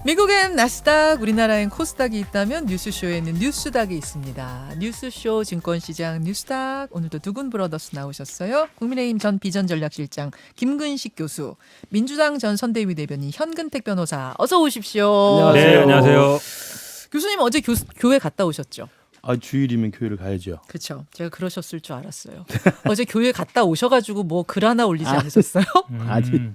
미국엔 나스닥, 우리나라엔 코스닥이 있다면 뉴스쇼에는 뉴스닥이 있습니다. 뉴스쇼 증권시장 뉴스닥, 오늘도 두근 브러더스 나오셨어요. 국민의힘 전 비전전략실장 김근식 교수, 민주당 전 선대위 대변인 현근택 변호사, 어서 오십시오. 안녕하세요. 네, 안녕하세요. 교수님 어제 교회 갔다 오셨죠? 아, 주일이면 교회를 가야죠. 그렇죠. 제가 그러셨을 줄 알았어요. 어제 교회 갔다 오셔가지고 뭐 글 하나 올리지 않으셨어요? 아니,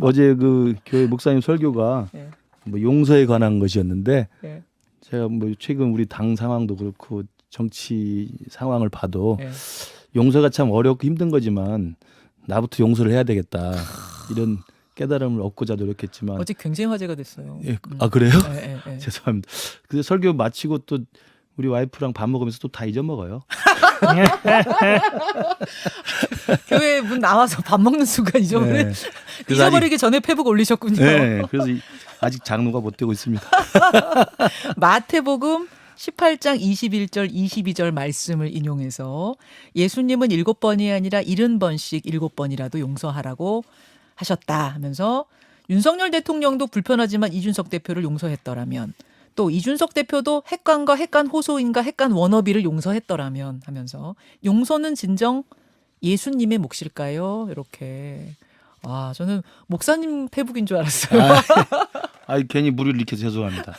어제 그 교회 목사님 설교가 네. 뭐 용서에 관한 것이었는데 네. 제가 뭐 최근 우리 당 상황도 그렇고 정치 상황을 봐도 네. 용서가 참 어렵고 힘든 거지만 나부터 용서를 해야 되겠다 이런 깨달음을 얻고자 노력했지만 어제 굉장히 화제가 됐어요. 예, 아 그래요? 네, 네, 네. 죄송합니다. 근데 설교 마치고 또 우리 와이프랑 밥 먹으면서 또 다 잊어먹어요. 교회 문 나와서 밥 먹는 순간 잊어버리 네. 그래서 잊어버리기 전에 페북 올리셨군요. 네, 그래서 아직 장로가 못 되고 있습니다. 마태복음 18장 21절 22절 말씀을 인용해서 예수님은 7번이 아니라 70번씩 7번이라도 용서하라고 하셨다 하면서 윤석열 대통령도 불편하지만 이준석 대표를 용서했더라면 또 이준석 대표도 핵관과 핵관 호소인과 핵관 워너비를 용서했더라면 하면서 용서는 진정 예수님의 몫일까요? 이렇게. 아, 저는 목사님 페북인 줄 알았어요. 괜히 무리를 일으켜서 죄송합니다.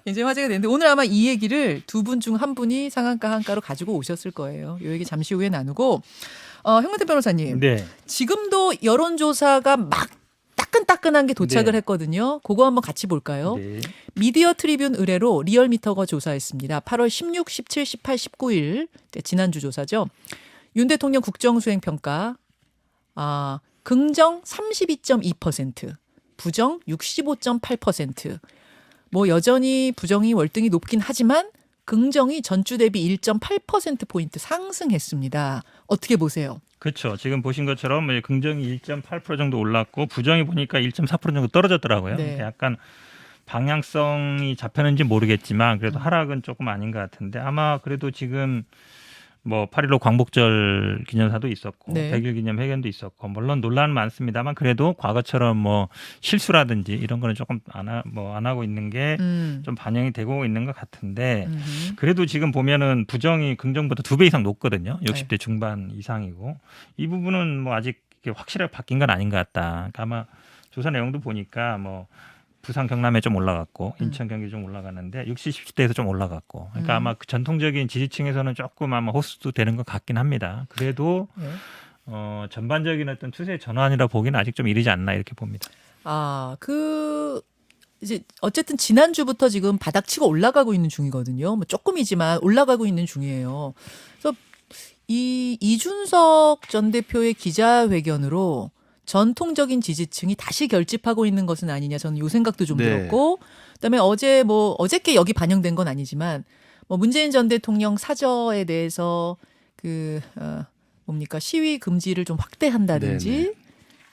굉장히 화제가 됐는데 오늘 아마 이 얘기를 두 분 중 한 분이 상한가 한가로 가지고 오셨을 거예요. 이 얘기 잠시 후에 나누고 현근택 변호사님. 네. 지금도 여론조사가 막 따끈따끈한 게 도착을 네. 했거든요. 그거 한번 같이 볼까요? 네. 미디어 트리뷴 의뢰로 리얼미터가 조사했습니다. 8월 16, 17, 18, 19일 지난주 조사죠. 윤 대통령 국정수행평가 긍정 32.2%, 부정 65.8%. 뭐 여전히 부정이 월등히 높긴 하지만 긍정이 전주 대비 1.8%포인트 상승했습니다. 어떻게 보세요? 그렇죠. 지금 보신 것처럼 긍정이 1.8% 정도 올랐고 부정이 보니까 1.4% 정도 떨어졌더라고요. 네. 약간 방향성이 잡혔는지 모르겠지만 그래도 하락은 조금 아닌 것 같은데 아마 그래도 지금 뭐 8.15 광복절 기념사도 있었고 네. 100일 기념 회견도 있었고 물론 논란은 많습니다만 그래도 과거처럼 뭐 실수라든지 이런 거는 조금 안 하고 있는 게 좀 반영이 되고 있는 것 같은데 그래도 지금 보면은 부정이 긍정보다 2배 이상 높거든요. 60대 중반 이상이고 이 부분은 뭐 아직 확실하게 바뀐 건 아닌 것 같다. 그러니까 아마 조사 내용도 보니까 뭐 부산 경남에 좀 올라갔고 인천 경기 좀 올라갔는데 60, 70대에서 좀 올라갔고 그러니까 아마 그 전통적인 지지층에서는 조금 아마 호스도 되는 것 같긴 합니다. 그래도 네. 전반적인 어떤 추세 전환이라 보기는 아직 좀 이르지 않나 이렇게 봅니다. 이제 어쨌든 지난주부터 지금 바닥치고 올라가고 있는 중이거든요. 뭐 조금이지만 올라가고 있는 중이에요. 그래서 이준석 전 대표의 기자회견으로 전통적인 지지층이 다시 결집하고 있는 것은 아니냐 저는 이 생각도 좀 네. 들었고 그다음에 어저께 여기 반영된 건 아니지만 뭐 문재인 전 대통령 사저에 대해서 시위 금지를 좀 확대한다든지 네네.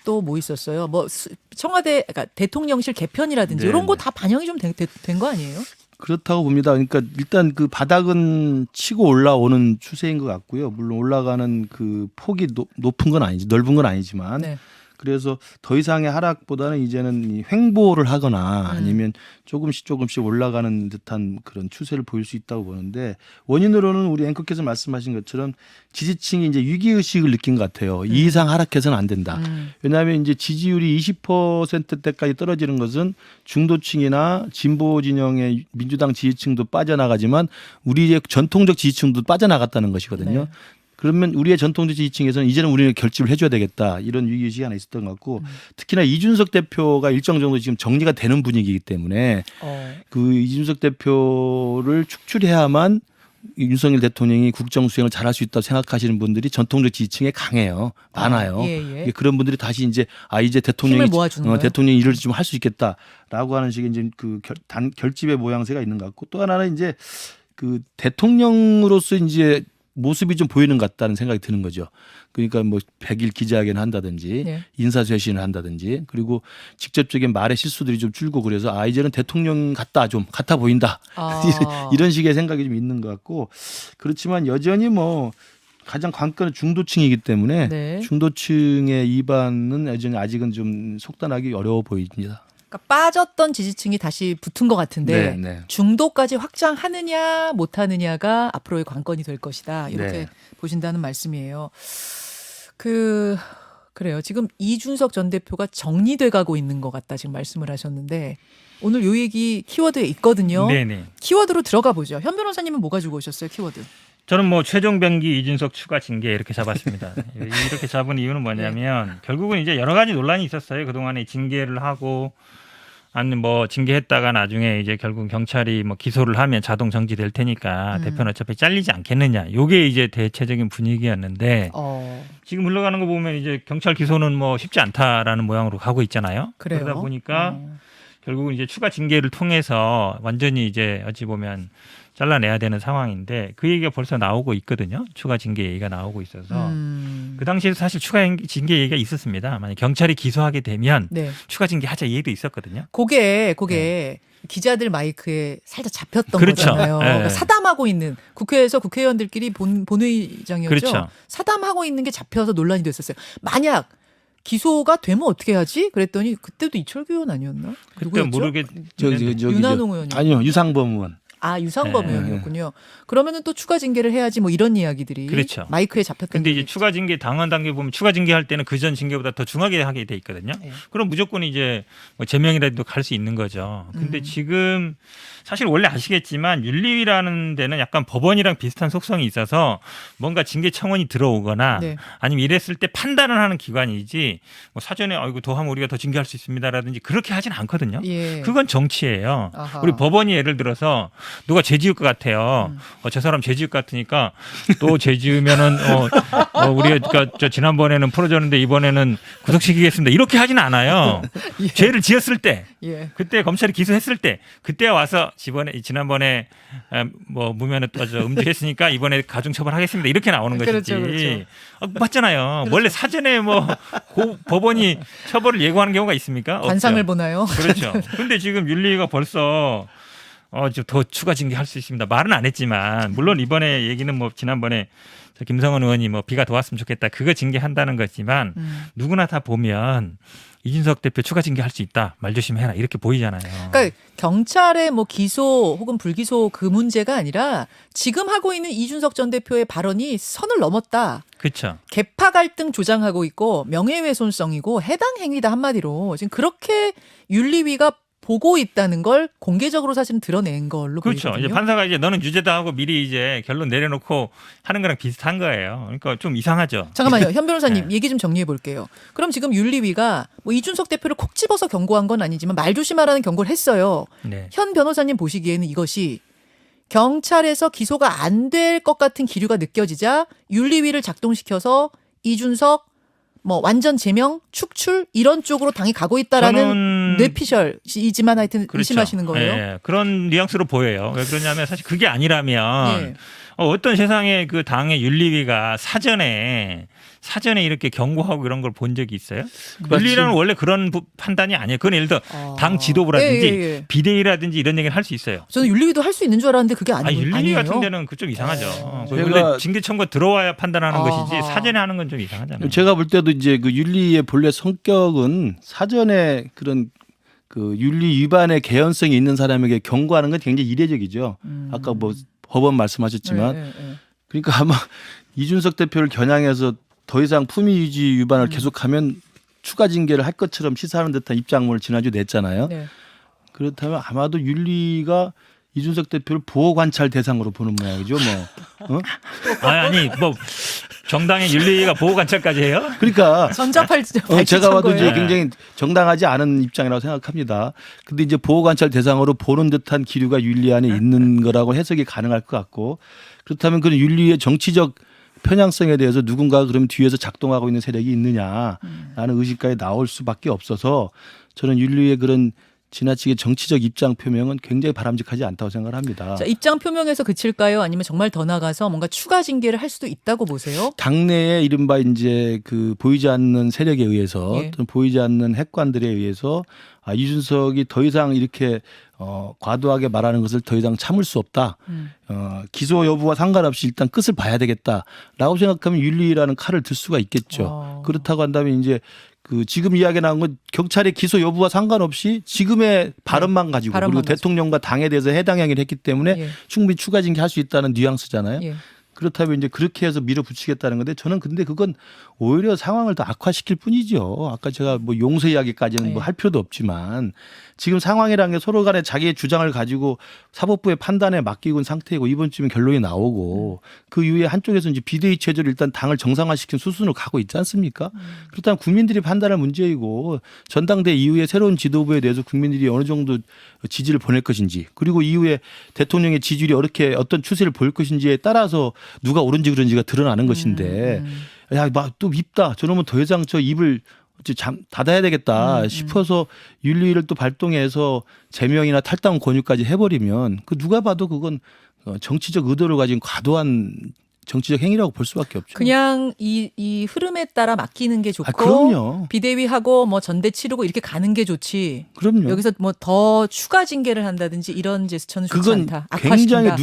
또 뭐 있었어요? 뭐 청와대 그러니까 대통령실 개편이라든지 네네. 이런 거 다 반영이 좀 된 거 아니에요? 그렇다고 봅니다. 그러니까 일단 그 바닥은 치고 올라오는 추세인 것 같고요. 물론 올라가는 그 폭이 높은 건 아니지, 넓은 건 아니지만 네. 그래서 더 이상의 하락보다는 이제는 이 횡보를 하거나 아니면 조금씩 올라가는 듯한 그런 추세를 보일 수 있다고 보는데 원인으로는 우리 앵커께서 말씀하신 것처럼 지지층이 이제 위기의식을 느낀 것 같아요. 이 이상 하락해서는 안 된다. 왜냐하면 이제 지지율이 20%대까지 떨어지는 것은 중도층이나 진보 진영의 민주당 지지층도 빠져나가지만 우리의 전통적 지지층도 빠져나갔다는 것이거든요. 네. 그러면 우리의 전통적 지지층에서는 이제는 우리는 결집을 해줘야 되겠다 이런 위기의식이 하나 있었던 것 같고 특히나 이준석 대표가 일정 정도 지금 정리가 되는 분위기이기 때문에 그 이준석 대표를 축출해야만 윤석열 대통령이 국정 수행을 잘할 수 있다고 생각하시는 분들이 전통적 지지층에 강해요. 많아요. 예. 그런 분들이 다시 이제 이제 힘을 모아주는 거예요? 대통령이 일을 좀 할 수 있겠다라고 하는 식의 이제 그 결집의 모양새가 있는 것 같고 또 하나는 이제 그 대통령으로서 이제 모습이 좀 보이는 것 같다는 생각이 드는 거죠. 그러니까 뭐 100일 기자회견을 한다든지 네. 인사쇄신을 한다든지 그리고 직접적인 말의 실수들이 좀 줄고 그래서 이제는 대통령 같아 보인다. 이런 식의 생각이 좀 있는 것 같고 그렇지만 여전히 뭐 가장 관건은 중도층이기 때문에 네. 중도층의 이반은 여전히 아직은 좀 속단하기 어려워 보입니다. 그러니까 빠졌던 지지층이 다시 붙은 것 같은데 네, 네. 중도까지 확장하느냐 못하느냐가 앞으로의 관건이 될 것이다. 이렇게 네. 보신다는 말씀이에요. 그래요. 지금 이준석 전 대표가 정리돼 가고 있는 것 같다 지금 말씀을 하셨는데 오늘 요 얘기 키워드에 있거든요. 네네. 키워드로 들어가 보죠. 현 변호사님은 뭐 가지고 오셨어요? 키워드. 저는 뭐 최종 병기 이준석 추가 징계 이렇게 잡았습니다. 이렇게 잡은 이유는 뭐냐면 결국은 이제 여러 가지 논란이 있었어요. 그동안에 징계를 하고 아니 뭐 징계했다가 나중에 이제 결국 경찰이 뭐 기소를 하면 자동 정지될 테니까 대표는 어차피 잘리지 않겠느냐. 요게 이제 대체적인 분위기였는데 지금 흘러가는 거 보면 이제 경찰 기소는 뭐 쉽지 않다라는 모양으로 가고 있잖아요. 그래요? 그러다 보니까 결국은 이제 추가 징계를 통해서 완전히 이제 어찌 보면 잘라내야 되는 상황인데 그 얘기가 벌써 나오고 있거든요. 추가 징계 얘기가 나오고 있어서 그 당시에 사실 추가 징계 얘기가 있었습니다. 만약 경찰이 기소하게 되면 네. 추가 징계 하자 얘기도 있었거든요. 그게 기자들 마이크에 살짝 잡혔던 그렇죠. 거잖아요. 네. 그러니까 사담하고 있는 국회에서 국회의원들끼리 본회의장이었죠. 그렇죠. 사담하고 있는 게 잡혀서 논란이 됐었어요. 만약 기소가 되면 어떻게 하지? 그랬더니 그때도 이철규 의원 아니었나? 그때 누구였죠? 모르겠. 윤한홍 의원이. 아니요, 유상범 의원. 아, 유상범 네. 의원이었군요. 그러면은 또 추가 징계를 해야지 뭐 이런 이야기들이 그렇죠. 마이크에 잡혔던. 근데 이제 얘기겠죠. 추가 징계 당한 단계 보면 추가 징계할 때는 그 전 징계보다 더 중하게 하게 돼 있거든요. 네. 그럼 무조건 이제 뭐 제명이라도 갈 수 있는 거죠. 근데 지금 사실 원래 아시겠지만 윤리위라는 데는 약간 법원이랑 비슷한 속성이 있어서 뭔가 징계 청원이 들어오거나 네. 아니면 이랬을 때 판단을 하는 기관이지 뭐 사전에 이거 더 하면 우리가 더 징계할 수 있습니다라든지 그렇게 하진 않거든요. 예. 그건 정치예요. 아하. 우리 법원이 예를 들어서 누가 죄 지을 것 같아요. 저 사람 죄 지을 것 같으니까 또 죄 지으면은 우리가 그러니까 저 지난번에는 풀어줬는데 이번에는 구속시키겠습니다. 이렇게 하진 않아요. 예. 죄를 지었을 때 예. 그때 검찰이 기소했을 때 그때 와서 지난번에 뭐 무면허 음주했으니까 이번에 가중처벌하겠습니다. 이렇게 나오는 것이지. 그렇죠. 맞잖아요. 원래 사전에 뭐 법원이 처벌을 예고하는 경우가 있습니까? 관상을 없죠. 보나요? 그렇죠. 근데 지금 윤리위가 벌써 더 추가 징계할 수 있습니다. 말은 안 했지만 물론 이번에 얘기는 뭐 지난번에 김성원 의원이 뭐 비가 도왔으면 좋겠다. 그거 징계한다는 거지만 누구나 다 보면 이준석 대표 추가 징계할 수 있다. 말 조심해라. 이렇게 보이잖아요. 그러니까 경찰의 뭐 기소 혹은 불기소 그 문제가 아니라 지금 하고 있는 이준석 전 대표의 발언이 선을 넘었다. 그렇죠. 계파 갈등 조장하고 있고 명예훼손성이고 해당 행위다 한마디로 지금 그렇게 윤리위가 보고 있다는 걸 공개적으로 사실은 드러낸 걸로 그렇죠. 보이거든요. 이제 판사가 이제 너는 유죄다 하고 미리 이제 결론 내려놓고 하는 거랑 비슷한 거예요. 그러니까 좀 이상하죠. 잠깐만요. 현 변호사님 네. 얘기 좀 정리해 볼게요. 그럼 지금 윤리위가 뭐 이준석 대표를 콕 집어서 경고한 건 아니지만 말 조심하라는 경고를 했어요. 네. 현 변호사님 보시기에는 이것이 경찰에서 기소가 안 될 것 같은 기류가 느껴지자 윤리위를 작동시켜서 이준석 뭐 완전 제명, 축출 이런 쪽으로 당이 가고 있다라는 저는 뇌피셜이지만 하여튼 그렇죠. 의심하시는 거예요. 예, 그런 뉘앙스로 보여요. 왜 그러냐면 사실 그게 아니라면 예. 어떤 세상에 그 당의 윤리위가 사전에 이렇게 경고하고 이런 걸 본 적이 있어요? 윤리위는 원래 그런 판단이 아니에요. 그건 예를 들어 당 지도부라든지 예. 비대위라든지 이런 얘기를 할 수 있어요. 저는 윤리위도 할 수 있는 줄 알았는데 그게 윤리위 아니에요. 같은 데는 그 좀 이상하죠. 제가- 원래 징계 청구 들어와야 판단하는 아하. 것이지 사전에 하는 건 좀 이상하잖아요. 제가 볼 때도 이제 그 윤리의 본래 성격은 사전에 그런 그 윤리 위반의 개연성이 있는 사람에게 경고하는 건 굉장히 이례적이죠. 아까 뭐 법원 말씀하셨지만 예. 그러니까 아마 이준석 대표를 겨냥해서 더 이상 품위 유지 위반을 계속하면 추가 징계를 할 것처럼 시사하는 듯한 입장문을 지난주 냈잖아요. 네. 그렇다면 아마도 윤리가 이준석 대표를 보호 관찰 대상으로 보는 모양이죠. 뭐. 아니 뭐 정당의 윤리가 보호 관찰까지 해요? 그러니까 전자팔 제가 봐도 이제 거예요? 굉장히 정당하지 않은 입장이라고 생각합니다. 근데 이제 보호 관찰 대상으로 보는 듯한 기류가 윤리 안에 있는 거라고 해석이 가능할 것 같고 그렇다면 그런 윤리의 정치적 편향성에 대해서 누군가 그러면 뒤에서 작동하고 있는 세력이 있느냐라는 의식까지 나올 수밖에 없어서 저는 윤리의 그런 지나치게 정치적 입장 표명은 굉장히 바람직하지 않다고 생각을 합니다. 자, 입장 표명에서 그칠까요? 아니면 정말 더 나가서 뭔가 추가 징계를 할 수도 있다고 보세요? 당내에 이른바 이제 그 보이지 않는 세력에 의해서 예. 또는 보이지 않는 핵관들에 의해서 이준석이 더 이상 이렇게 과도하게 말하는 것을 더 이상 참을 수 없다. 기소 여부와 상관없이 일단 끝을 봐야 되겠다라고 생각하면 윤리라는 칼을 들 수가 있겠죠. 그렇다고 한다면 이제 그 지금 이야기 나온 건 경찰의 기소 여부와 상관없이 지금의 발언만 가지고 발언만 그리고 대통령과 당에 대해서 해당 행위를 했기 때문에 예. 충분히 추가 징계할 수 있다는 뉘앙스잖아요. 예. 그렇다면 이제 그렇게 해서 밀어붙이겠다는 건데 저는 근데 그건 오히려 상황을 더 악화시킬 뿐이죠. 아까 제가 뭐 용서 이야기까지는 뭐 할 필요도 없지만 지금 상황이라는 게 서로 간에 자기의 주장을 가지고 사법부의 판단에 맡기고 있는 상태이고 이번 주면 결론이 나오고 그 이후에 한쪽에서 이제 비대위 체제로 일단 당을 정상화시킨 수순으로 가고 있지 않습니까? 그렇다면 국민들이 판단할 문제이고 전당대 이후에 새로운 지도부에 대해서 국민들이 어느 정도 지지를 보낼 것인지 그리고 이후에 대통령의 지지율이 어떤 추세를 보일 것인지에 따라서 누가 옳은지 그른지가 드러나는 것인데 야, 막 또 밉다. 저놈은 더 이상 저 입을 닫아야 되겠다 싶어서 윤리를 또 발동해서 제명이나 탈당 권유까지 해버리면 그 누가 봐도 그건 정치적 의도를 가진 과도한 정치적 행위라고 볼 수밖에 없죠. 그냥 이 흐름에 따라 맡기는 게 좋고 그럼요. 비대위하고 뭐 전대 치르고 이렇게 가는 게 좋지. 그럼요. 여기서 뭐 더 추가 징계를 한다든지 이런 제스처는 좋지 그건 않다. 악화시킨다. 굉장히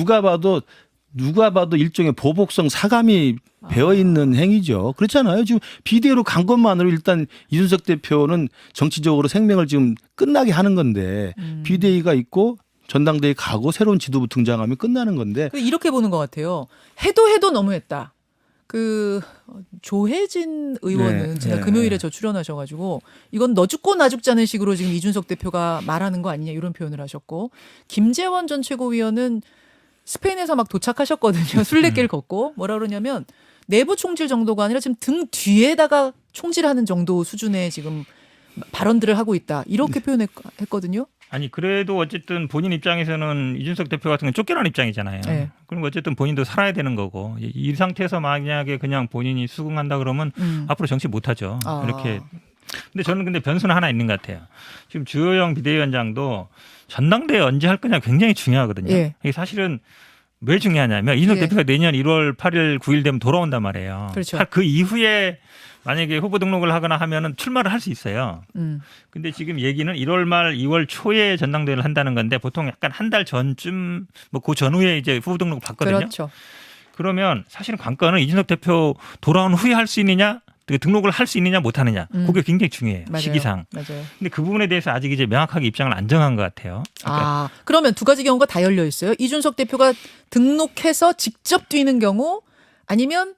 누가 봐도 일종의 보복성 사감이 배어 있는 행위죠. 그렇잖아요. 지금 비대위로 간 것만으로 일단 이준석 대표는 정치적으로 생명을 지금 끝나게 하는 건데 비대위가 있고 전당대회 가고 새로운 지도부 등장하면 끝나는 건데 이렇게 보는 것 같아요. 해도 너무했다. 그 조혜진 의원은 네, 지난 네, 금요일에 네. 저 출연하셔가지고 이건 너 죽고 나 죽자는 식으로 지금 이준석 대표가 말하는 거 아니냐 이런 표현을 하셨고 김재원 전 최고위원은 스페인에서 막 도착하셨거든요. 술래길 걷고 뭐라 그러냐면 내부 총질 정도가 아니라 지금 등 뒤에다가 총질하는 정도 수준의 지금 발언들을 하고 있다. 이렇게 표현했거든요. 아니 그래도 어쨌든 본인 입장에서는 이준석 대표 같은 건 쫓겨난 입장이잖아요. 네. 그럼 어쨌든 본인도 살아야 되는 거고 이 상태에서 만약에 그냥 본인이 수긍한다 그러면 앞으로 정치 못하죠. 이렇게. 근데 저는 변수는 하나 있는 것 같아요. 지금 주호영 비대위원장도 전당대회 언제 할 거냐 굉장히 중요하거든요. 예. 이게 사실은 왜 중요하냐면 이준석 예. 대표가 내년 1월 8일 9일 되면 돌아온단 말이에요. 그렇죠. 그 이후에 만약에 후보 등록을 하거나 하면은 출마를 할 수 있어요. 근데 지금 얘기는 1월 말 2월 초에 전당대회를 한다는 건데 보통 약간 한 달 전쯤 뭐 그 전후에 이제 후보 등록을 받거든요. 그렇죠. 그러면 사실은 관건은 이준석 대표 돌아온 후에 할 수 있느냐, 등록을 할 수 있느냐 못 하느냐. 그게 굉장히 중요해요. 맞아요. 시기상. 맞아요. 근데 그 부분에 대해서 아직 이제 명확하게 입장을 안 정한 것 같아요. 그러니까 그러면 두 가지 경우가 다 열려 있어요. 이준석 대표가 등록해서 직접 뛰는 경우 아니면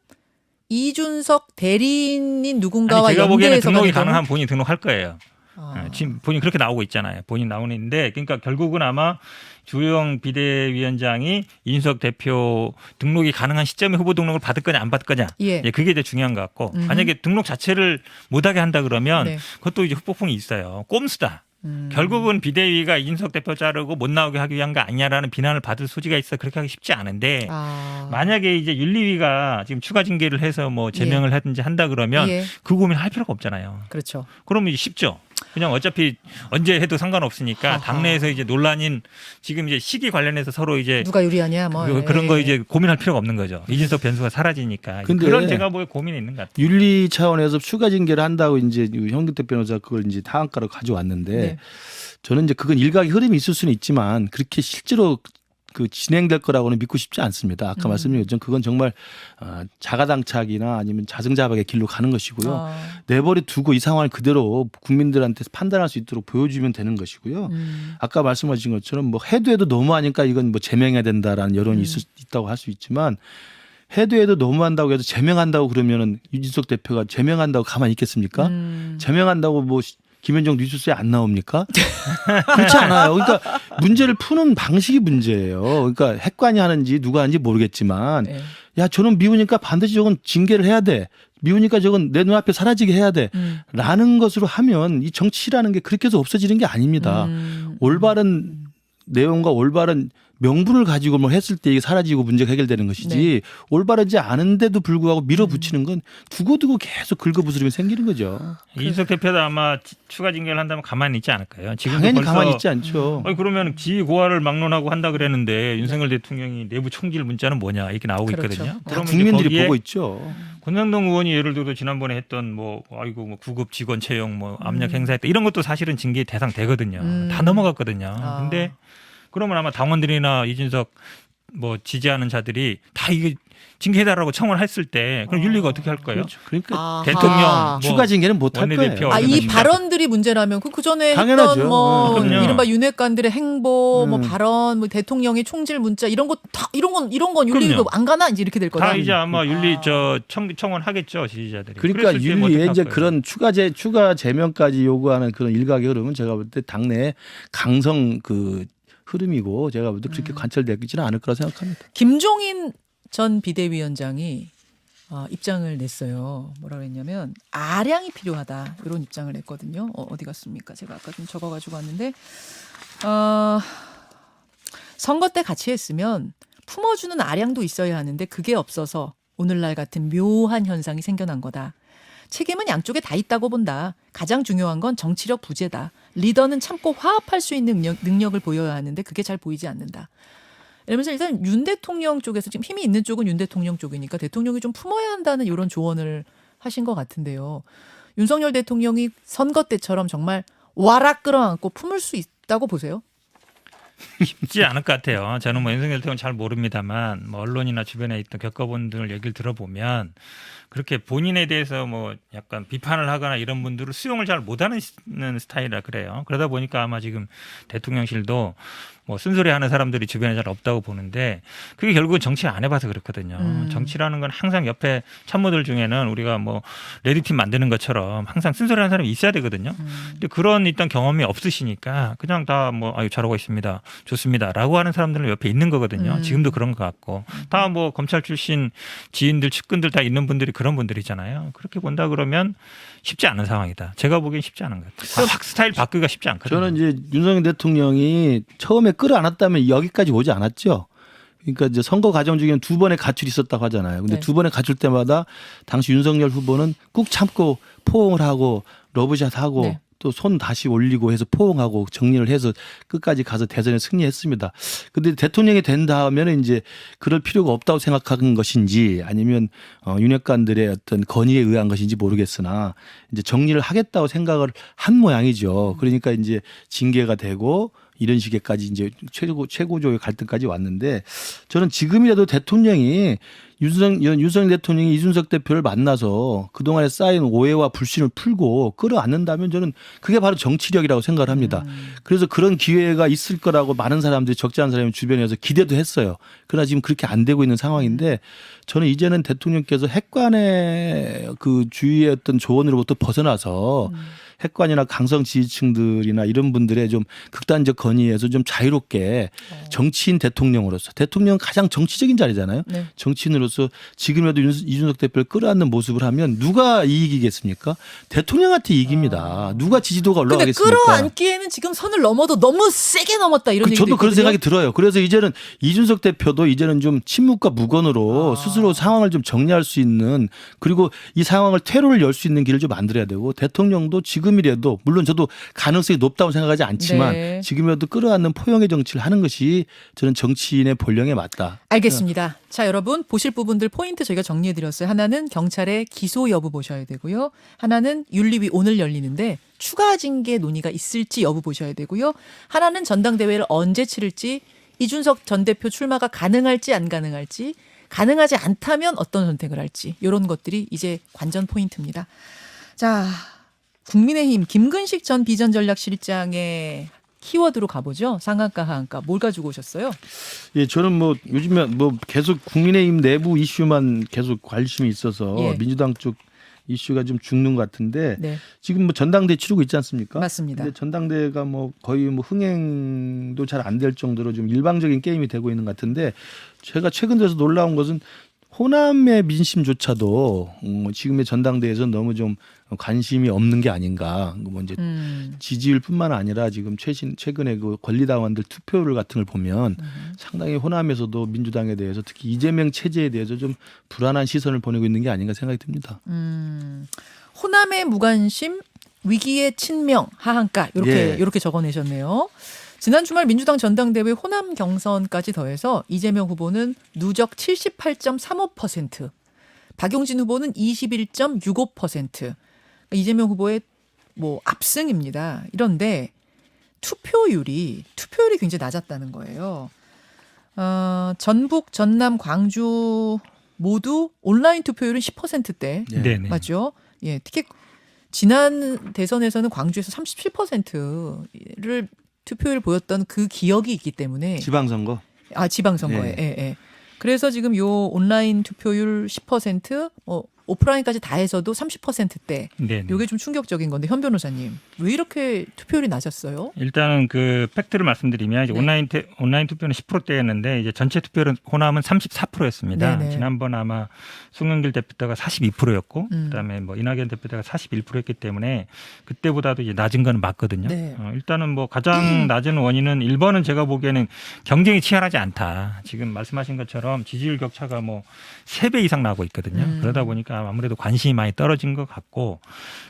이준석 대리인인 누군가와 아니, 제가 보기에는 연계해서 등록이 가는 경우? 가능한 본인이 등록할 거예요. 지금 본인 그렇게 나오고 있잖아요. 본인 나오는데 그러니까 결국은 아마 주호영 비대위원장이 이준석 대표 등록이 가능한 시점에 후보 등록을 받을 거냐 안 받을 거냐. 예. 그게 이제 중요한 것 같고 만약에 등록 자체를 못하게 한다 그러면 네. 그것도 이제 후폭풍이 있어요. 꼼수다. 결국은 비대위가 이준석 대표 자르고 못 나오게 하기 위한 거 아니냐라는 비난을 받을 소지가 있어 그렇게 하기 쉽지 않은데 만약에 이제 윤리위가 지금 추가 징계를 해서 뭐 제명을 하든지 한다 그러면 예. 그 고민 할 필요가 없잖아요. 그렇죠. 그러면 이제 쉽죠. 그냥 어차피 언제 해도 상관없으니까 당내에서 이제 논란인 지금 이제 시기 관련해서 서로 이제 누가 유리하냐 뭐 그런 거 이제 고민할 필요가 없는 거죠. 이준석 변수가 사라지니까. 근데 그런 제가 보기에 고민이 있는 것 같아요. 윤리 차원에서 추가 징계를 한다고 이제 현근택 변호사 그걸 이제 타안가로 가져왔는데 네. 저는 이제 그건 일각의 흐름이 있을 수는 있지만 그렇게 실제로 그 진행될 거라고는 믿고 싶지 않습니다. 아까 말씀드린 것처럼 그건 정말 자가당착이나 아니면 자승자박의 길로 가는 것이고요. 내버려 두고 이 상황을 그대로 국민들한테 판단할 수 있도록 보여주면 되는 것이고요. 아까 말씀하신 것처럼 뭐 해도 너무하니까 이건 뭐 제명해야 된다라는 여론이 있다고 할 수 있지만 해도 너무한다고 해서 제명한다고 그러면은 이준석 대표가 제명한다고 가만히 있겠습니까? 제명한다고 뭐 김현정 뉴스에 안 나옵니까? 그렇지 않아요. 그러니까 문제를 푸는 방식이 문제예요. 그러니까 핵관이 하는지 누가 하는지 모르겠지만 네. 야 저는 미우니까 반드시 저건 징계를 해야 돼. 미우니까 저건 내 눈앞에 사라지게 해야 돼. 라는 것으로 하면 이 정치라는 게 그렇게 해서 없어지는 게 아닙니다. 올바른 내용과 올바른 명분을 가지고 뭐 했을 때 이게 사라지고 문제가 해결되는 것이지 네. 올바르지 않은데도 불구하고 밀어붙이는 건 두고두고 계속 긁어부스럼이 생기는 거죠. 이준석 대표도 아마 추가 징계를 한다면 가만히 있지 않을까요? 지금도 당연히 벌써 가만히 있지 않죠. 아니 그러면 지위 고하를 막론하고 한다 그랬는데 윤석열 대통령이 내부 총질 문자는 뭐냐 이렇게 나오고 그렇죠. 있거든요. 다 그러면 국민들이 이제 거기에 보고 있죠. 권상동 의원이 예를 들어 지난번에 했던 뭐 아이고 뭐 구급 직원 채용 뭐 압력 행사했다 이런 것도 사실은 징계 대상 되거든요. 다 넘어갔거든요. 아. 근데 그러면 아마 당원들이나 이준석 뭐 지지하는 자들이 다 이게 징계해달라고 청원을 했을 때 그럼 윤리가 어떻게 할 거예요? 그렇죠. 그러니까 아하. 대통령 뭐 추가 징계는 못 할 원내대표 거예요. 아, 이 그러니까. 발언들이 문제라면 그 전에 당연하죠. 했던 뭐 그럼요. 이른바 윤핵관들의 행보, 뭐 음. 발언, 뭐 대통령의 총질 문자 이런 거 다 이런 건 윤리가 그럼요. 안 가나 이제 이렇게 될 거다. 다 이제 아마 윤리 아. 저 청원하겠죠 지지자들이. 그러니까 그랬을 때뭐 윤리에 어떡할 이제 거예요? 그런 추가 제명까지 요구하는 그런 일각의 흐름은 제가 볼 때 당내 강성 그 흐름이고 제가 볼 때 그렇게 관철되지는 않을 거라 생각합니다. 김종인 전 비대위원장이 입장을 냈어요. 뭐라 그랬냐면 아량이 필요하다 이런 입장을 냈거든요. 어디 갔습니까? 제가 아까 좀 적어가지고 왔는데 선거 때 같이 했으면 품어주는 아량도 있어야 하는데 그게 없어서 오늘날 같은 묘한 현상이 생겨난 거다. 책임은 양쪽에 다 있다고 본다. 가장 중요한 건 정치력 부재다. 리더는 참고 화합할 수 있는 능력을 보여야 하는데 그게 잘 보이지 않는다. 이러면서 일단 윤 대통령 쪽에서 지금 힘이 있는 쪽은 윤 대통령 쪽이니까 대통령이 좀 품어야 한다는 이런 조언을 하신 것 같은데요. 윤석열 대통령이 선거 때처럼 정말 와락 끌어안고 품을 수 있다고 보세요? 쉽지 않을 것 같아요. 저는 뭐 윤석열 대통령 잘 모릅니다만 뭐 언론이나 주변에 있던 겪어본 분들 얘기를 들어보면 그렇게 본인에 대해서 뭐 약간 비판을 하거나 이런 분들을 수용을 잘 못하는 스타일이라 그래요. 그러다 보니까 아마 지금 대통령실도 뭐 쓴소리하는 사람들이 주변에 잘 없다고 보는데 그게 결국은 정치 안 해봐서 그렇거든요. 정치라는 건 항상 옆에 참모들 중에는 우리가 뭐 레드팀 만드는 것처럼 항상 쓴소리하는 사람이 있어야 되거든요. 근데 그런 일단 경험이 없으시니까 그냥 다 뭐 아유 잘하고 있습니다, 좋습니다라고 하는 사람들은 옆에 있는 거거든요. 지금도 그런 것 같고 다 뭐 검찰 출신 지인들 측근들 다 있는 분들이 그런 분들이잖아요. 그렇게 본다 그러면 쉽지 않은 상황이다. 제가 보기엔 쉽지 않은 것 같아요. 확 스타일 바꾸기가 쉽지 않거든요. 저는 이제 윤석열 대통령이 처음에 끌어안았다면 여기까지 오지 않았죠. 그러니까 이제 선거 과정 중에는 두 번의 가출이 있었다고 하잖아요. 근데 네. 두 번의 가출 때마다 당시 윤석열 후보는 꾹 참고 포옹을 하고 러브샷 하고 네. 또 손 다시 올리고 해서 포옹하고 정리를 해서 끝까지 가서 대선에 승리했습니다. 근데 대통령이 된 다음에는 이제 그럴 필요가 없다고 생각한 것인지 아니면 윤핵관들의 어떤 건의에 의한 것인지 모르겠으나 이제 정리를 하겠다고 생각을 한 모양이죠. 그러니까 이제 징계가 되고 이런 식의까지 이제 최고조의 갈등까지 왔는데 저는 지금이라도 대통령이 윤석열 대통령이 이준석 대표를 만나서 그동안에 쌓인 오해와 불신을 풀고 끌어안는다면 저는 그게 바로 정치력이라고 생각을 합니다. 그래서 그런 기회가 있을 거라고 많은 사람들이 적지 않은 사람이 주변에서 기대도 했어요. 그러나 지금 그렇게 안 되고 있는 상황인데 저는 이제는 대통령께서 핵관의 그 주위의 어떤 조언으로부터 벗어나서 핵관이나 강성 지지층들이나 이런 분들의 좀 극단적 건의에서 좀 자유롭게 정치인 대통령으로서 대통령은 가장 정치적인 자리잖아요. 네. 정치인으로서 지금이라도 이준석 대표를 끌어안는 모습을 하면 누가 이익이겠습니까? 대통령한테 이익입니다. 누가 지지도가 근데 올라가겠습니까? 끌어안기에는 지금 선을 넘어도 너무 세게 넘었다 이런 얘기도 저도 그런 있거든요. 생각이 들어요. 그래서 이제는 이준석 대표도 이제는 좀 침묵과 무건으로 스스로 상황을 좀 정리할 수 있는 그리고 이 상황을 퇴로를 열 수 있는 길을 좀 만들어야 되고 대통령도 지금이라도 물론 저도 가능성이 높다고 생각하지 않지만 네. 지금이라도 끌어안는 포용의 정치를 하는 것이 저는 정치인의 본령에 맞다. 알겠습니다. 자, 여러분 보실 부분들 포인트 저희가 정리해드렸어요. 하나는 경찰의 기소 여부 보셔야 되고요. 하나는 윤리위 오늘 열리는데 추가 징계 논의가 있을지 여부 보셔야 되고요. 하나는 전당대회를 언제 치를지 이준석 전 대표 출마가 가능할지 안 가능할지 가능하지 않다면 어떤 선택을 할지 이런 것들이 이제 관전 포인트입니다. 자, 국민의힘 김근식 전 비전전략실장의 키워드로 가보죠. 상한가 하한가 뭘 가지고 오셨어요? 예, 저는 뭐 요즘에 뭐 계속 국민의힘 내부 이슈만 계속 관심이 있어서 예. 민주당 쪽 이슈가 좀 죽는 것 같은데 네, 지금 뭐 전당대 치르고 있지 않습니까? 맞습니다. 근데 전당대회가 뭐 거의 뭐 흥행도 잘 안 될 정도로 좀 일방적인 게임이 되고 있는 것 같은데 제가 최근 들어서 놀라운 것은 호남의 민심조차도 지금의 전당대회에서 너무 좀 관심이 없는 게 아닌가. 뭐 이제 지지율뿐만 아니라 지금 최근에 그 권리당원들 투표율 같은 걸 보면 상당히 호남에서도 민주당에 대해서 특히 이재명 체제에 대해서 좀 불안한 시선을 보내고 있는 게 아닌가 생각이 듭니다. 호남의 무관심, 위기의 친명, 하한가 이렇게 적어내셨네요. 지난 주말 민주당 전당대회 호남 경선까지 더해서 이재명 후보는 누적 78.35%, 박용진 후보는 21.65%. 이재명 후보의 뭐 압승입니다. 이런데 투표율이 굉장히 낮았다는 거예요. 전북, 전남, 광주 모두 온라인 투표율은 10%대. 네네. 맞죠? 예, 특히 지난 대선에서는 광주에서 37%를 투표율 보였던 그 기억이 있기 때문에 지방선거. 지방선거에. 네. 예. 그래서 지금 요 온라인 투표율 10%, 오프라인까지 다 해서도 30%대. 네네. 요게 좀 충격적인 건데 현 변호사님 왜 이렇게 투표율이 낮았어요? 일단은 그 팩트를 말씀드리면 이제 네. 온라인 투표는 10%대였는데 이제 전체 투표율은 호남은 34%였습니다. 네네. 지난번 아마 송영길 대표가 42%였고 그다음에 뭐 이낙연 대표가 41%였기 때문에 그때보다도 이제 낮은 건 맞거든요. 네. 일단은 뭐 가장 낮은 원인은 1번은 제가 보기에는 경쟁이 치열하지 않다. 지금 말씀하신 것처럼 지지율 격차가 뭐 3배 이상 나고 있거든요. 그러다 보니까 아무래도 관심이 많이 떨어진 것 같고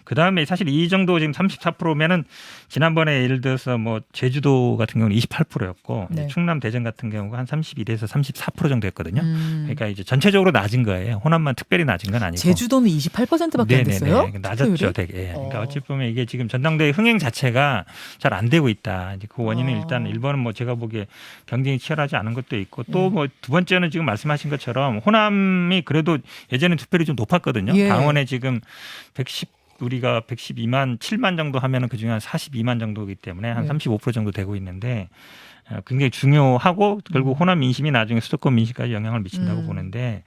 그다음에 사실 이 정도 지금 34%면은 지난번에 예를 들어서 뭐 제주도 같은 경우는 28%였고 네. 충남 대전 같은 경우가 한 32에서 34% 정도 했거든요. 그러니까 이제 전체적으로 낮은 거예요. 호남만 특별히 낮은 건 아니고. 제주도는 28%밖에 안 됐어요? 낮았죠, 투표율이? 되게. 그러니까 어찌 보면 이게 지금 전당대회 흥행 자체가 잘 안 되고 있다. 이제 그 원인은 일단 1번은 뭐 제가 보기에 경쟁이 치열하지 않은 것도 있고 또 뭐 두 번째는 지금 말씀하신 것처럼 호남이 그래도 예전에 투표율이 좀 높았거든요. 예. 당원에 지금 우리가 112만 7만 정도 하면은 그중에 한 42만 정도이기 때문에 한 35% 정도 되고 있는데 굉장히 중요하고 결국 호남 민심이 나중에 수도권 민심까지 영향을 미친다고 보는데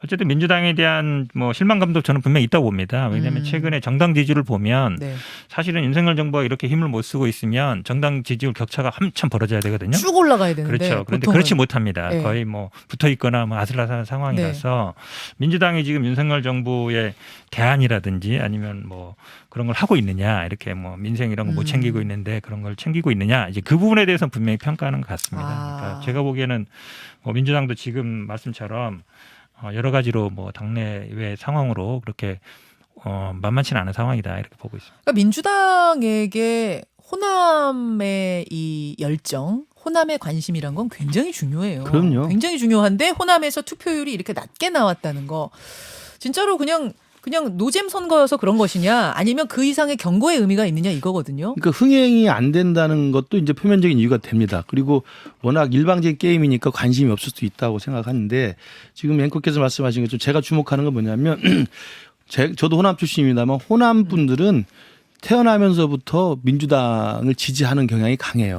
어쨌든 민주당에 대한 뭐 실망감도 저는 분명히 있다고 봅니다. 왜냐하면 최근에 정당 지지율을 보면 네. 사실은 윤석열 정부가 이렇게 힘을 못 쓰고 있으면 정당 지지율 격차가 한참 벌어져야 되거든요. 쭉 올라가야 되는데 그렇죠. 그런데 보통은. 그렇지 못합니다. 네. 거의 뭐 붙어 있거나 뭐 아슬아슬한 상황이라서 민주당이 지금 윤석열 정부의 대안이라든지 아니면 뭐 그런 걸 하고 있느냐 이렇게 뭐 민생 이런 거 못 챙기고 있는데 그런 걸 챙기고 있느냐 이제 그 부분에 대해서는 분명히 평가하는 것 같습니다. 그러니까 제가 보기에는 뭐 민주당도 지금 말씀처럼 여러 가지로 뭐 당내외 상황으로 그렇게 만만치는 않은 상황이다 이렇게 보고 있습니다. 그러니까 민주당에게 호남의 이 열정, 호남의 관심이란 건 굉장히 중요해요. 그럼요. 굉장히 중요한데 호남에서 투표율이 이렇게 낮게 나왔다는 거 진짜로 그냥 노잼 선거여서 그런 것이냐 아니면 그 이상의 경고의 의미가 있느냐 이거거든요. 그러니까 흥행이 안 된다는 것도 이제 표면적인 이유가 됩니다. 그리고 워낙 일방적인 게임이니까 관심이 없을 수도 있다고 생각하는데 지금 앵커께서 말씀하신 것처럼 제가 주목하는 건 뭐냐면 저도 호남 출신입니다만 호남 분들은 태어나면서부터 민주당을 지지하는 경향이 강해요.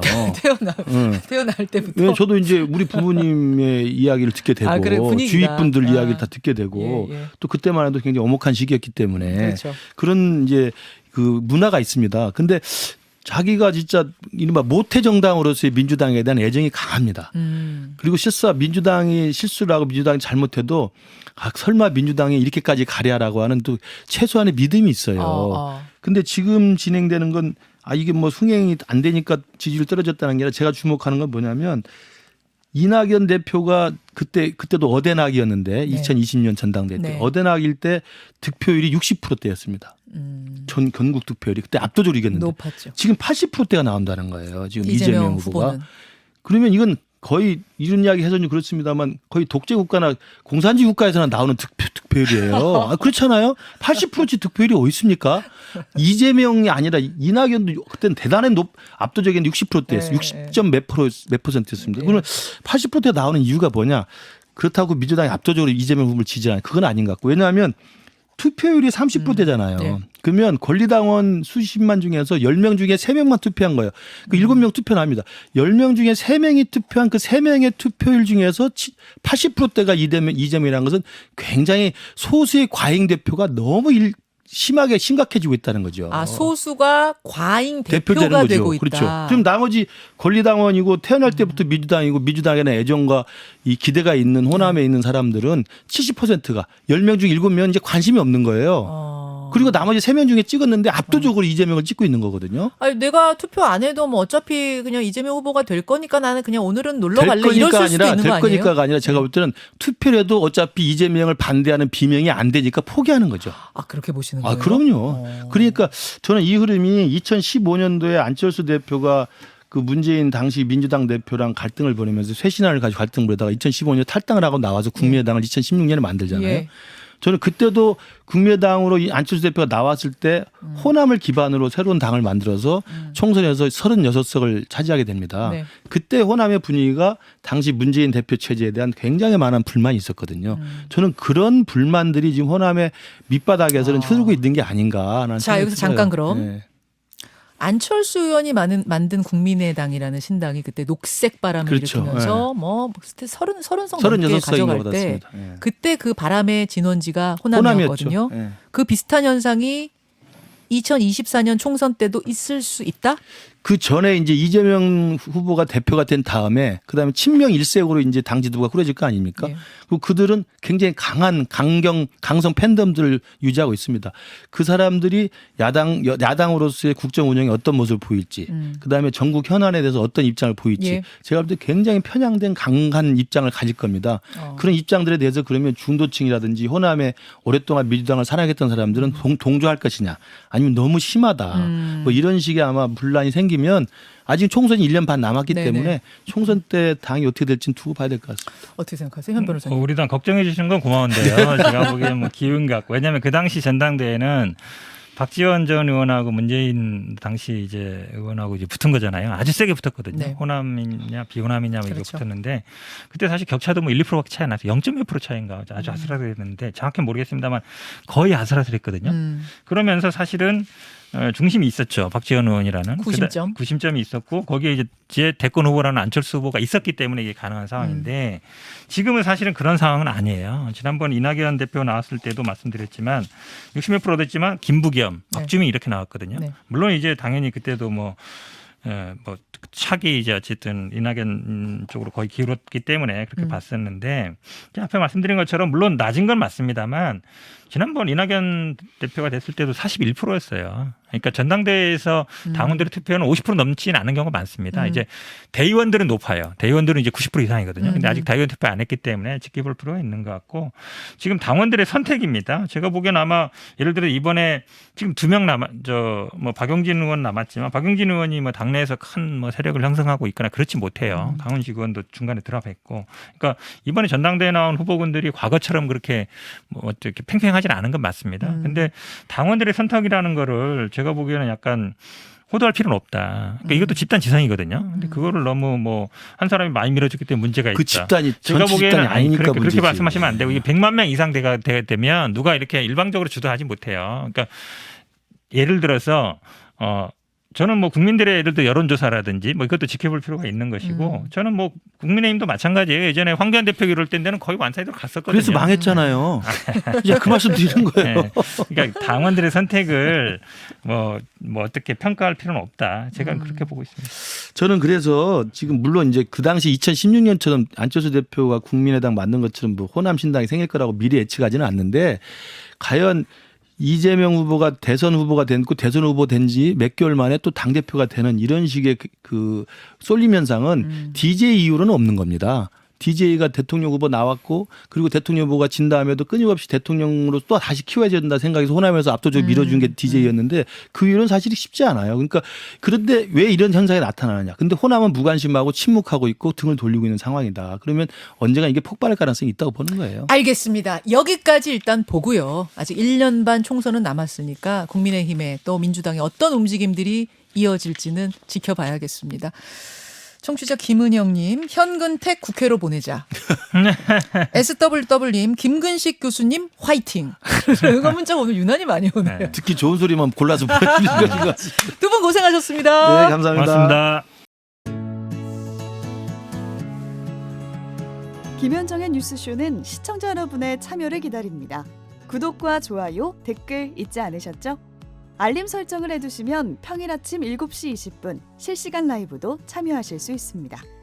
태어날 때부터. 왜 저도 이제 우리 부모님의 이야기를 듣게 되고 그래, 분위기가. 주위 분들 이야기를 다 듣게 되고 예. 또 그때만 해도 굉장히 엄혹한 시기였기 때문에 그렇죠. 그런 이제 그 문화가 있습니다. 근데 자기가 진짜 이른바 모태 정당으로서의 민주당에 대한 애정이 강합니다. 그리고 민주당이 실수를 하고 민주당이 잘못해도 설마 민주당이 이렇게까지 가랴라고 하는 또 최소한의 믿음이 있어요. 근데 지금 진행되는 건 이게 뭐 흥행이 안 되니까 지지율 떨어졌다는 게 아니라 제가 주목하는 건 뭐냐면 이낙연 대표가 그때도 어대낙이었는데 2020년 전당대회 때 어대낙일 때 득표율이 60%대였습니다. 전 전국 득표율이 그때 압도적으로 이겼는데 높았죠. 지금 80%대가 나온다는 거예요. 지금 이재명 후보가. 후보는. 그러면 이건 거의 이런 이야기 해서는 그렇습니다만 거의 독재 국가나 공산주의 국가에서나 나오는 득표율이에요. 그렇잖아요. 80%치 득표율이 어디 있습니까? 이재명이 아니라 이낙연도 그때는 대단한 압도적인 60%대였어요. 60점 몇 %였습니다. 그러면 80%대 나오는 이유가 뭐냐? 그렇다고 민주당이 압도적으로 이재명 후보를 지지하는 그건 아닌 것 같고 왜냐하면 투표율이 30%대잖아요. 그러면 권리당원 수십만 중에서 10명 중에 3명만 투표한 거예요. 그 7명 투표 납니다. 10명 중에 3명이 투표한 그 3명의 투표율 중에서 80%대가 이재명이라는 것은 굉장히 소수의 과잉 대표가 너무 심하게 심각해지고 있다는 거죠. 아, 소수가 과잉 대표가 대표되는 거죠. 되고 있다. 그렇죠. 지금 나머지 권리당원이고 태어날 때부터 민주당이고 민주당에 대한 애정과 이 기대가 있는 호남에 있는 사람들은 70%가 10명 중 7명 이제 관심이 없는 거예요. 그리고 나머지 3명 중에 찍었는데 압도적으로 이재명을 찍고 있는 거거든요. 아니, 내가 투표 안 해도 뭐 어차피 그냥 이재명 후보가 될 거니까 나는 그냥 오늘은 놀러 될 갈래 거니까 이럴 수도 아니라 있는 될 거 아니에요? 거니까가 아니라 제가 볼 때는 투표를 해도 어차피 이재명을 반대하는 비명이 안 되니까 포기하는 거죠. 아, 그렇게 보시는 아, 거예요? 그럼요. 그러니까 저는 이 흐름이 2015년도에 안철수 대표가 그 문재인 당시 민주당 대표랑 갈등을 벌이면서 쇄신안을 가지고 갈등을 벌이다가 2015년 탈당을 하고 나와서 국민의당을 2016년에 만들잖아요. 예. 저는 그때도 국민의당으로 이 안철수 대표가 나왔을 때 호남을 기반으로 새로운 당을 만들어서 총선에서 36석을 차지하게 됩니다. 네. 그때 호남의 분위기가 당시 문재인 대표 체제에 대한 굉장히 많은 불만이 있었거든요. 저는 그런 불만들이 지금 호남의 밑바닥에서는 흐르고 있는 게 아닌가라는 자, 생각이 여기서 들어요. 잠깐 그럼. 네. 안철수 의원이 만든 국민의당이라는 신당이 그때 녹색 바람을 그렇죠. 일으키면서 뭐 그때 30석 넘게 36석인 가져갈 것 때 같습니다. 예. 그때 그 바람의 진원지가 호남이었죠. 호남이었거든요. 예. 그 비슷한 현상이 2024년 총선 때도 있을 수 있다? 그 전에 이제 이재명 후보가 대표가 된 다음에 그다음에 친명 일색으로 이제 당 지도부가 꾸려질 거 아닙니까? 예. 그리고 그들은 굉장히 강한 강성 팬덤들을 유지하고 있습니다. 그 사람들이 야당으로서의 국정 운영에 어떤 모습을 보일지, 그다음에 전국 현안에 대해서 어떤 입장을 보일지, 예. 제가 볼 때 굉장히 편향된 강한 입장을 가질 겁니다. 그런 입장들에 대해서 그러면 중도층이라든지 호남에 오랫동안 민주당을 사랑했던 사람들은 동조할 것이냐, 아니면 너무 심하다, 뭐 이런 식의 아마 분란이 생기면 아직 총선이 1년 반 남았기 네네. 때문에 총선 때 당이 어떻게 될지는 두고 봐야 될 것 같습니다. 어떻게 생각하세요, 현 변호사님? 우리 당 걱정해 주시는 건 고마운데요. 제가 보기엔 뭐 기운 같고, 왜냐하면 그 당시 전당대회는 박지원 전 의원하고 문재인 당시 이제 의원하고 이제 붙은 거잖아요. 아주 세게 붙었거든요. 네. 호남이냐 비호남이냐 뭐 이렇게 그렇죠. 붙었는데 그때 사실 격차도 뭐 1~2%밖에 차이 안 났어요. 0.몇% 차이인가 아주 아슬아슬했는데 정확히 모르겠습니다만 거의 아슬아슬했거든요. 그러면서 사실은 중심이 있었죠. 박지원 의원이라는 구심점. 구심점이 있었고 거기에 이제 대권 후보라는 안철수 후보가 있었기 때문에 이게 가능한 상황인데 지금은 사실은 그런 상황은 아니에요. 지난번 이낙연 대표 나왔을 때도 말씀드렸지만 60몇 프로 됐지만 김부겸, 박주민 이렇게 나왔거든요. 네. 물론 이제 당연히 그때도 뭐 차기 이제 어쨌든 이낙연 쪽으로 거의 기울었기 때문에 그렇게 봤었는데 앞에 말씀드린 것처럼 물론 낮은 건 맞습니다만 지난번 이낙연 대표가 됐을 때도 41%였어요. 그러니까 전당대회에서 당원들의 투표는 50% 넘지는 않은 경우가 많습니다. 이제 대의원들은 높아요. 대의원들은 이제 90% 이상이거든요. 근데 아직 대의원 투표 안 했기 때문에 지켜볼 필요가 있는 것 같고 지금 당원들의 선택입니다. 제가 보기엔 아마 예를 들어 이번에 지금 2명 뭐 박용진 의원 남았지만 박용진 의원이 뭐 당내에서 큰 뭐 세력을 형성하고 있거나 그렇지 못해요. 강훈식 의원도 중간에 드랍했고, 그러니까 이번에 전당대회 나온 후보군들이 과거처럼 그렇게 뭐 이렇게 팽팽하지는 않은 건 맞습니다. 근데 당원들의 선택이라는 거를 제가 보기에는 약간 호도할 필요는 없다. 그러니까 이것도 집단 지성이거든요. 근데 그거를 너무 뭐 한 사람이 많이 밀어줬기 때문에 문제가 있다. 그 집단이 제가 전체 보기에는 집단이 아니니까 그렇게 문제지. 말씀하시면 안 되고 이게 100만 명 이상 되면 누가 이렇게 일방적으로 주도하지 못해요. 그러니까 예를 들어서 저는 뭐 국민들의 예를 들어 여론조사라든지 뭐 이것도 지켜볼 필요가 있는 것이고 저는 뭐 국민의힘도 마찬가지예요. 예전에 황교안 대표 이럴 때는 거의 완사이드로 갔었거든요. 그래서 망했잖아요. 이제 그 말씀 드리는 거예요. 네. 그러니까 당원들의 선택을 뭐 어떻게 평가할 필요는 없다. 제가 그렇게 보고 있습니다. 저는 그래서 지금 물론 이제 그 당시 2016년처럼 안철수 대표가 국민의당 만든 것처럼 뭐 호남 신당이 생길 거라고 미리 예측하지는 않는데 과연 이재명 후보가 대선 후보가 됐고 대선 후보 된 지 몇 개월 만에 또 당대표가 되는 이런 식의 그 쏠림 현상은 DJ 이후로는 없는 겁니다. DJ가 대통령 후보 나왔고 그리고 대통령 후보가 진 다음에도 끊임없이 대통령으로 또 다시 키워야 된다 생각해서 호남에서 압도적으로 밀어준 게 DJ였는데 그 이유는 사실이 쉽지 않아요. 그러니까 그런데 왜 이런 현상이 나타나느냐. 근데 호남은 무관심하고 침묵하고 있고 등을 돌리고 있는 상황이다. 그러면 언젠가 이게 폭발할 가능성이 있다고 보는 거예요. 알겠습니다. 여기까지 일단 보고요. 아직 1년 반 총선은 남았으니까 국민의힘에 또 민주당의 어떤 움직임들이 이어질지는 지켜봐야겠습니다. 청취자 김은영님, 현근택 국회로 보내자. SWW님, 김근식 교수님 화이팅. 이거 문자 오늘 유난히 많이 오네요. 네. 특히 좋은 소리만 골라서 보내주는 것 같습니다. 두 분 고생하셨습니다. 네, 감사합니다. 고맙습니다. 김현정의 뉴스쇼는 시청자 여러분의 참여를 기다립니다. 구독과 좋아요, 댓글 잊지 않으셨죠? 알림 설정을 해두시면 평일 아침 7시 20분 실시간 라이브도 참여하실 수 있습니다.